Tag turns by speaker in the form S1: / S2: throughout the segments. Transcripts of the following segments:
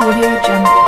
S1: Audio Jungle.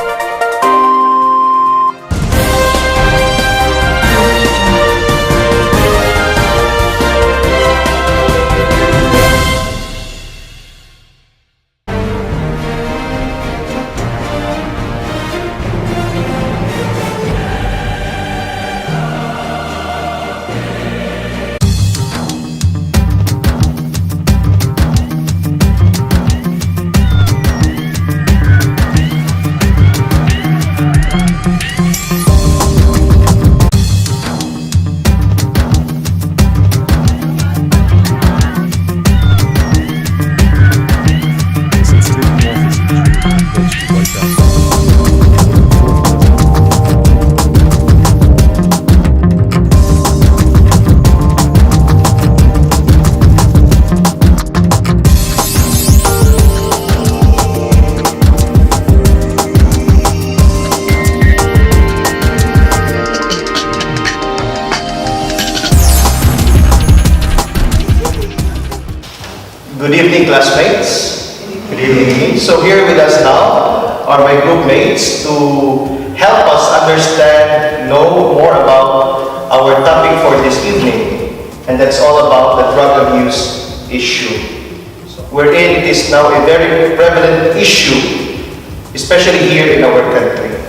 S2: Good evening, classmates. Good evening. So here with us now are my group mates to help us understand, know more about our topic for this evening. And that's all about the drug abuse issue. Wherein it is now a very prevalent issue, especially here in our country.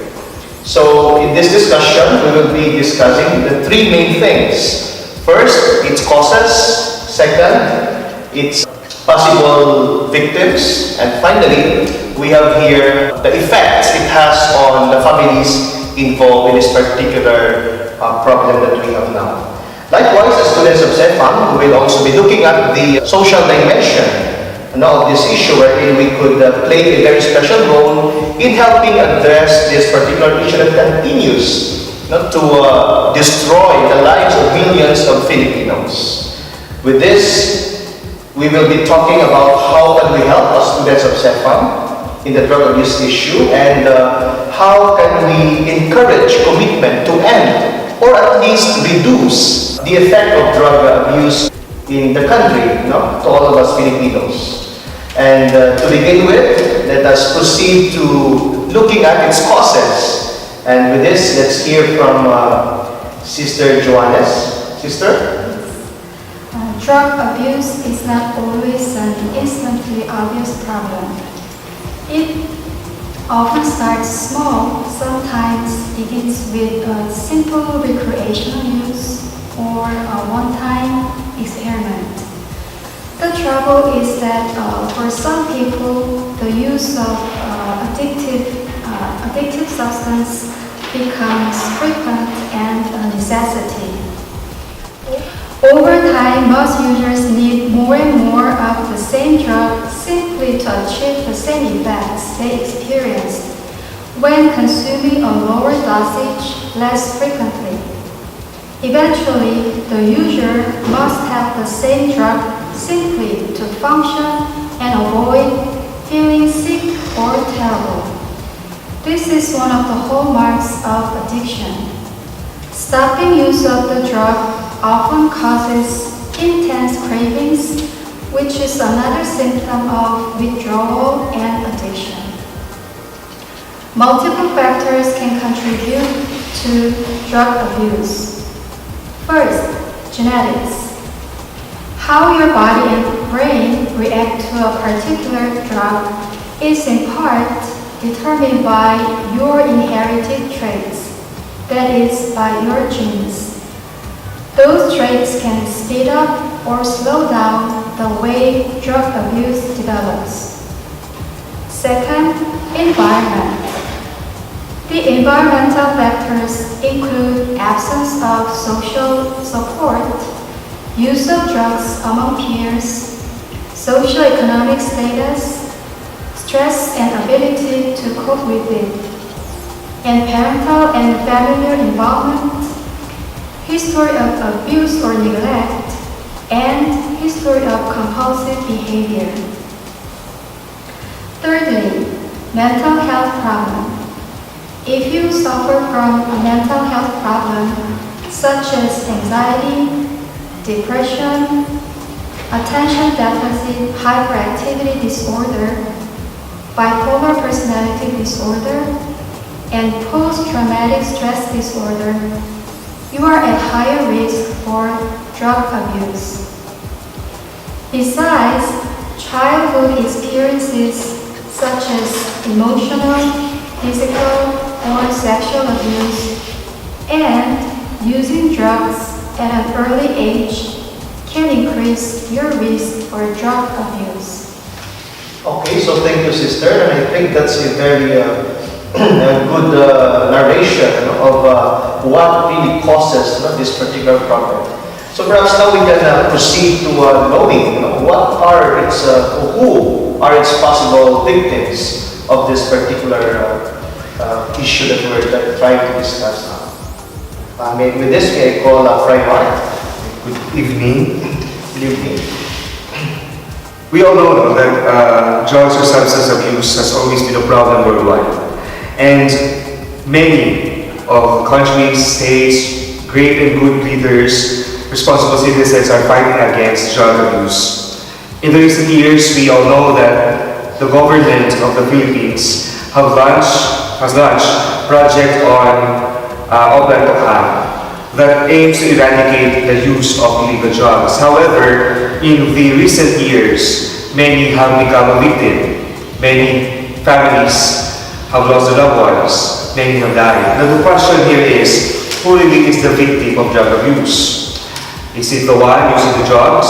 S2: So in this discussion, we will be discussing the three main things. First, its causes. Second, its possible victims, and finally, we have here the effects it has on the families involved in this particular problem that we have now. Likewise, the students of CEFAM will also be looking at the social dimension of this issue, wherein we could play a very special role in helping address this particular issue that continues to destroy the lives of millions of Filipinos. With this, we will be talking about how can we help our students of CEFAM in the drug abuse issue, and how can we encourage commitment to end or at least reduce the effect of drug abuse in the country, to all of us Filipinos. And to begin with, let us proceed to looking at its causes. And with this, let's hear from Sister Joannes. Sister?
S3: Drug abuse is not always an instantly obvious problem. It often starts small, sometimes begins with a simple recreational use or a one-time experiment. The trouble is that for some people, the use of addictive substance becomes frequent and a necessity. Over time, most users need more and more of the same drug simply to achieve the same effects they experienced when consuming a lower dosage less frequently. Eventually, the user must have the same drug simply to function and avoid feeling sick or terrible. This is one of the hallmarks of addiction. Stopping use of the drug often causes intense cravings, which is another symptom of withdrawal and addiction. Multiple factors can contribute to drug abuse. First, genetics. How your body and brain react to a particular drug is in part determined by your inherited traits, that is, by your genes. Those traits can speed up or slow down the way drug abuse develops. Second, environment. The environmental factors include absence of social support, use of drugs among peers, socioeconomic status, stress and ability to cope with it, and parental and familiar involvement, history of abuse or neglect, and history of compulsive behavior. Thirdly, mental health problem. If you suffer from a mental health problem such as anxiety, depression, attention deficit hyperactivity disorder, bipolar personality disorder, and post-traumatic stress disorder, you are at higher risk for drug abuse. Besides, childhood experiences such as emotional, physical, or sexual abuse, and using drugs at an early age can increase your risk for drug abuse.
S2: Okay, so thank you, sister. And I think that's a very a good narration of what really causes this particular problem. So perhaps now we can proceed to knowing what are its, who are its possible victims of this particular issue that we're trying to discuss now. With this, may I call Fry Mark.
S1: Good evening.
S2: Good evening.
S1: We all know that drugs or substance abuse has always been a problem worldwide. And many of the countries, states, great and good leaders, responsible citizens are fighting against drug abuse. In the recent years, we all know that the government of the Philippines has launched Project on Open Tokhan that aims to eradicate the use of illegal drugs. However, in the recent years, many have become a victim. Many families have lost their loved ones. Many have died. Now the question here is, who really is the victim of drug abuse? Is it the one using the drugs?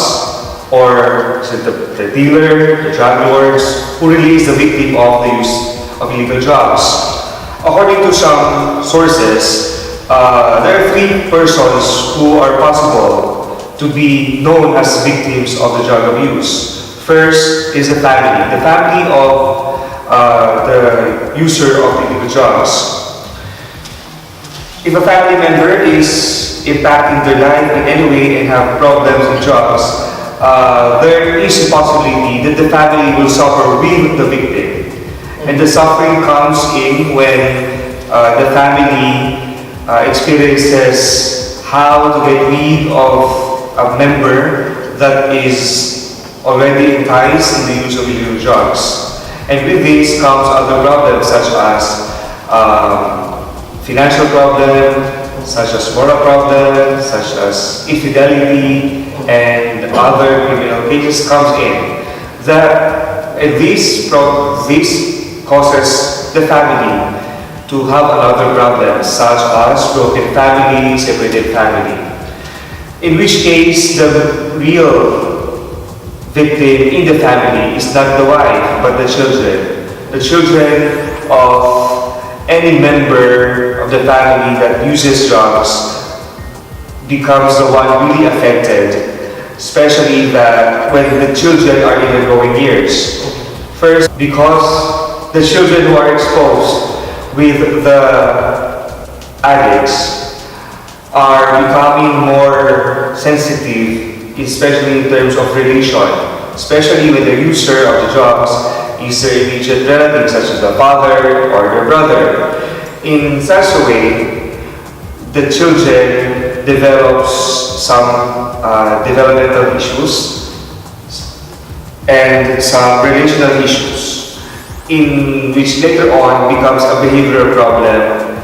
S1: Or is it the dealer, the drug lords? Who really is the victim of the use of illegal drugs? According to some sources, there are three persons who are possible to be known as victims of the drug abuse. First is the family of the user of illegal drugs. If a family member is impacting their life in any way and have problems with drugs, there is a possibility that the family will suffer with the victim. And the suffering comes in when the family experiences how to get rid of a member that is already enticed in the use of illegal drugs. And with this comes other problems such as financial problems, such as moral problems, such as infidelity, and other criminal cases comes in. This causes the family to have another problem, such as broken family, separated family. In which case, the real victim in the family is not the wife, but the children. The children of any member of the family that uses drugs becomes the one really affected, especially that when the children are in their growing years. First, because the children who are exposed with the addicts are becoming more sensitive, especially in terms of relation, especially when the user of the drugs is their immediate relative, such as the father or their brother. In such a way, the children develops some developmental issues and some relational issues, in which later on becomes a behavioral problem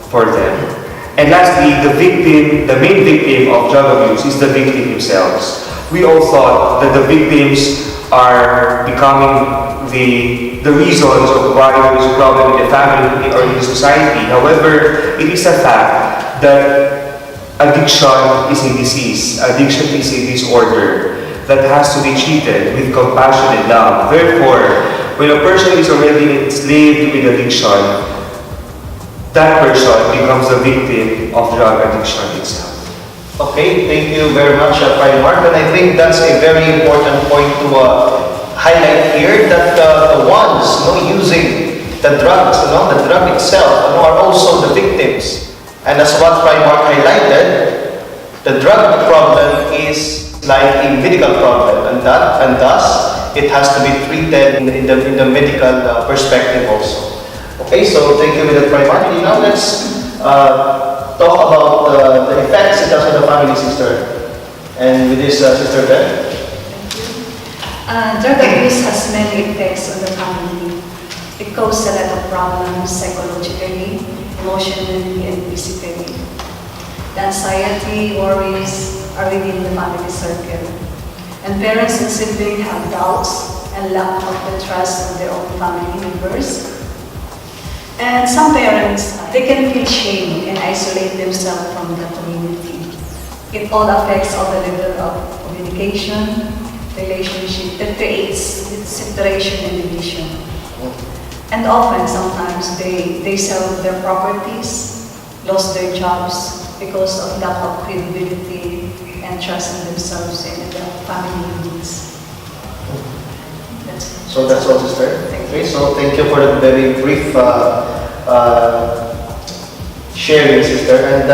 S1: for them. And lastly, the main victim of drug abuse is the victim themselves. We all thought that the victims are becoming the reasons of why there is a problem in the family or in the society. However, it is a fact that addiction is a disease. Addiction is a disorder that has to be treated with compassion and love. Therefore, when a person is already enslaved with addiction, that person becomes the victim of drug addiction itself.
S2: Okay, thank you very much, Fry Mark. And I think that's a very important point to highlight here, that the ones using the drugs, the drug itself, are also the victims. And as what Fry Mark highlighted, the drug problem is like a medical problem, and thus it has to be treated in the medical perspective also. Okay, so thank you, Fry Mark. Now let's talk about the effects it has on the family, sister. And with this, Sister Beth.
S4: Drug abuse has many effects on the family. It causes a lot of problems psychologically, emotionally, and physically. The anxiety, worries are within the family circle. And parents and siblings have doubts and lack of the trust of their own family members. And some parents, they can feel shame and isolate themselves from the community. It all affects all the level of communication, relationship that creates separation and division. And often, sometimes, they sell their properties, lost their jobs because of lack of credibility and trust in themselves and their family needs. That's it.
S2: So that's all, sister.
S4: Thank
S2: Okay, so thank you for that very brief sharing, sister. And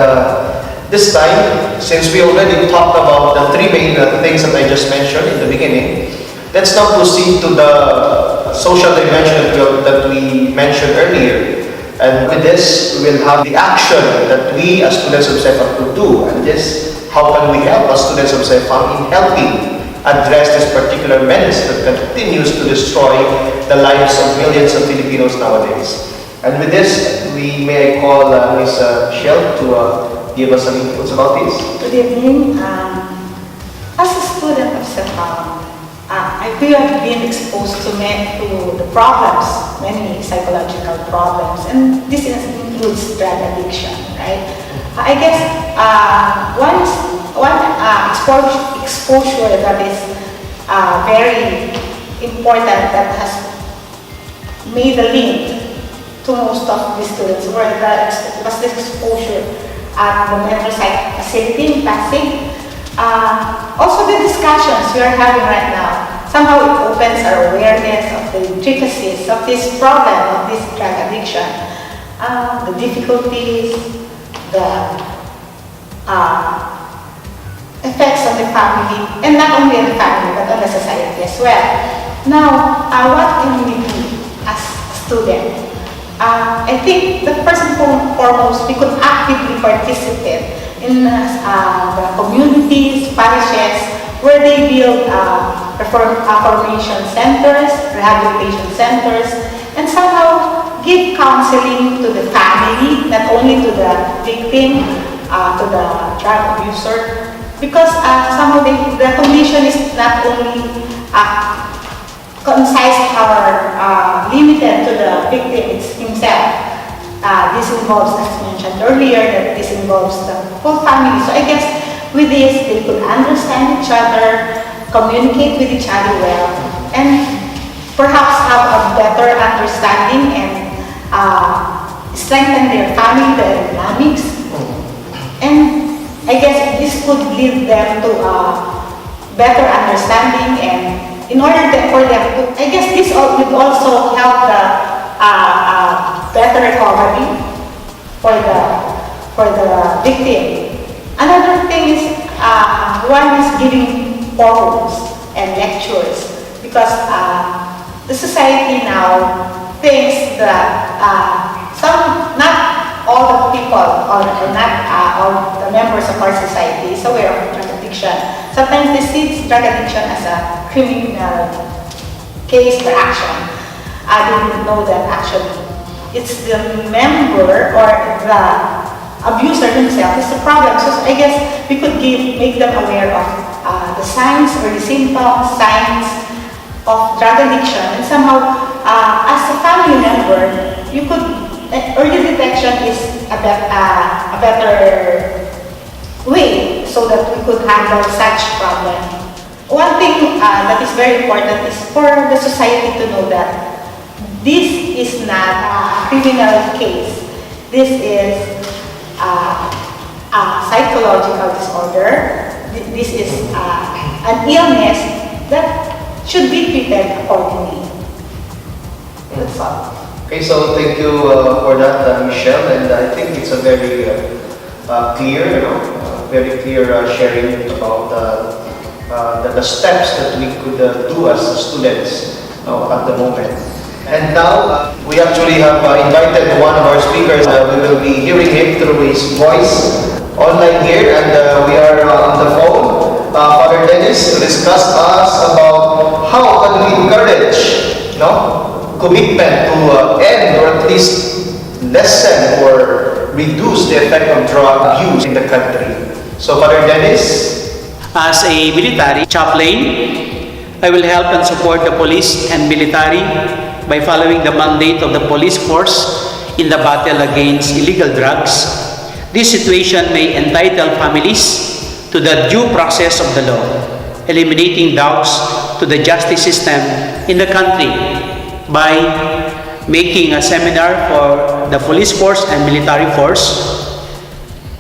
S2: this time, since we already talked about the three main things that I just mentioned in the beginning, let's now proceed to the social dimension that we mentioned earlier. And with this, we will have the action that we as students of CEPAC could do. And this, how can we help as students of CEPAC in helping address this particular menace that continues to destroy the lives of millions of Filipinos nowadays. And with this, may I call Ms. Shell to give us some inputs about this.
S5: Good evening. As a student of CEPAC, I feel I've been exposed to the problems, many psychological problems, and this includes drug addiction, right? I guess one exposure that is very important that has made a link to most of the students was the exposure at the mental psych facility in Pasig. Also the discussions we are having right now, somehow it opens our awareness of the intricacies of this problem, of this drug addiction, the difficulties, the effects on the family, and not only on the family, but on the society as well. Now, what can we do as a student? I think that first and foremost, we could actively participate in the communities, parishes, where they build reformation centers, rehabilitation centers, and somehow give counseling to the family, not only to the victim, to the drug abuser, because somehow the condition is not only concise or limited to the victim himself. This involves, as mentioned earlier, that this involves the whole family. So I guess with this, they could understand each other, communicate with each other well, and perhaps have a better understanding and strengthen their family dynamics. And I guess this could lead them to better understanding, and in order for them to, I guess this would also help the better recovery for the victim. Another thing is one is giving forums and lectures, because the society now thinks that not all the people or not all the members of our society is aware of drug addiction. Sometimes they see drug addiction as a criminal case or action. I didn't know that actually it's the member or the abuser himself is the problem. So I guess we could make them aware of the signs or the symptoms, signs of drug addiction, and somehow as a family member, you could early detection is a better way so that we could handle such problem. One thing that is very important is for the society to know that this is not a criminal case. This is a psychological disorder. This is an illness that should be treated accordingly. That's all.
S2: Okay, so thank you for that, Michelle, and I think it's a very very clear sharing about the steps that we could do as students at the moment. And now, we actually have invited one of our speakers. We will be hearing him through his voice online here, and we are on the phone, Father Dennis, to discuss us about how can we encourage, commitment to end or at least lessen or reduce the effect of drug abuse in the country. So, Father Dennis,
S6: As a military chaplain, I will help and support the police and military by following the mandate of the police force in the battle against illegal drugs. This situation may entitle families to the due process of the law, eliminating doubts to the justice system in the country by making a seminar for the police force and military force.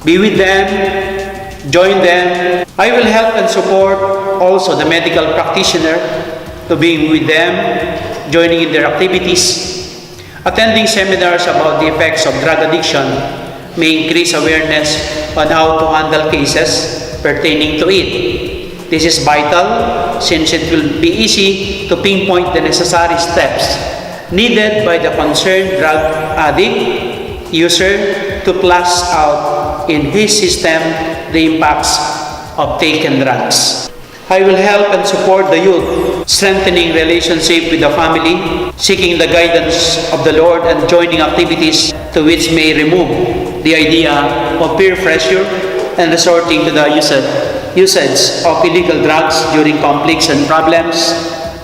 S6: Be with them, join them. I will help and support also the medical practitioner to be with them, joining in their activities. Attending seminars about the effects of drug addiction may increase awareness on how to handle cases pertaining to it. This is vital since it will be easy to pinpoint the necessary steps needed by the concerned drug addict user to flush out in his system the impacts of taken drugs. I will help and support the youth, strengthening relationship with the family, seeking the guidance of the Lord and joining activities to which may remove the idea of peer pressure and resorting to the usage of illegal drugs during conflicts and problems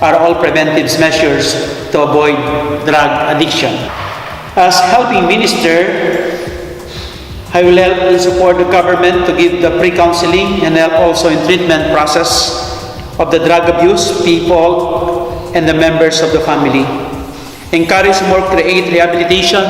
S6: are all preventive measures to avoid drug addiction. As helping minister, I will help and support the government to give the pre-counseling and help also in treatment process of the drug abuse people and the members of the family. Encourage more create rehabilitation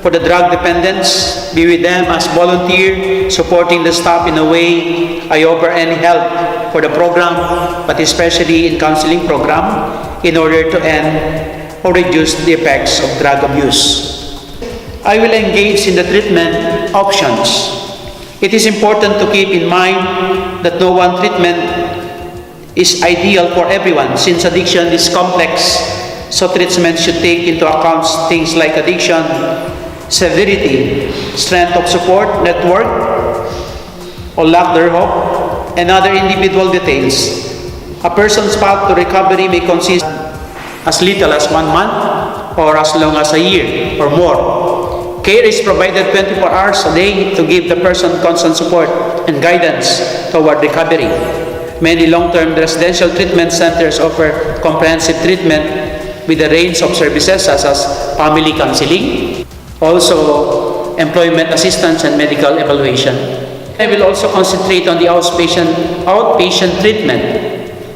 S6: for the drug dependents. Be with them as volunteer, supporting the staff in a way I offer any help for the program, but especially in counseling program in order to end or reduce the effects of drug abuse. I will engage in the treatment options. It is important to keep in mind that no one treatment is ideal for everyone since addiction is complex, so treatment should take into account things like addiction, severity, strength of support, network, or lack thereof, and other individual details. A person's path to recovery may consist as little as 1 month or as long as a year or more. Care is provided 24 hours a day to give the person constant support and guidance toward recovery. Many long-term residential treatment centers offer comprehensive treatment with a range of services such as family counseling, also employment assistance and medical evaluation. I will also concentrate on the outpatient treatment.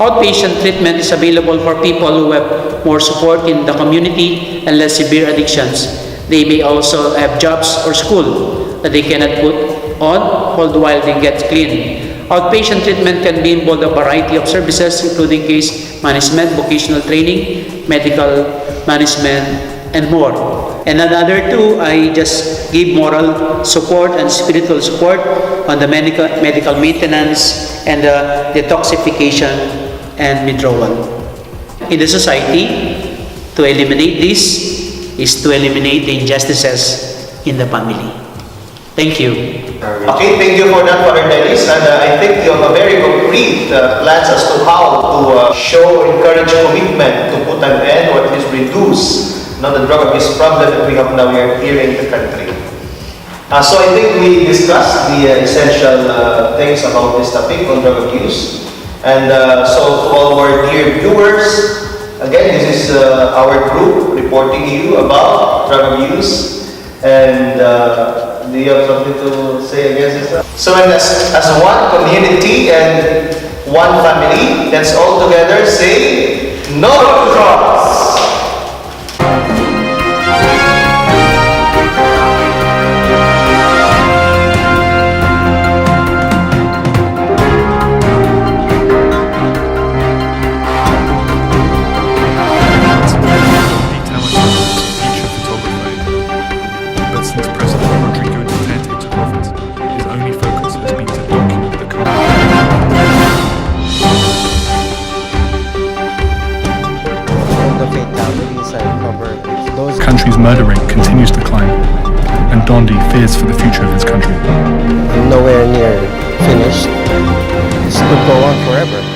S6: Outpatient treatment is available for people who have more support in the community and less severe addictions. They may also have jobs or school that they cannot put on all the while they get clean. Outpatient treatment can be involved a variety of services including case management, vocational training, medical management, and more. And another two, I just give moral support and spiritual support on the medical maintenance and the detoxification and withdrawal. In the society, to eliminate this is to eliminate the injustices in the family. Thank you.
S2: okay, thank you for that, Father Dennis. And I think you have a very concrete plans as to how to show or encourage commitment to put an end or at least reduce the drug abuse problem that we have now here in the country. So I think we discussed the essential things about this topic on drug abuse. And so to all our dear viewers, again, this is our group reporting to you about drug abuse. And do you have something to say against this? So as one community and one family, let's all together say, no to drugs!
S7: Country's murder rate continues to climb, and Dondi fears for the future of his country.
S8: Nowhere near finished. This could go on forever.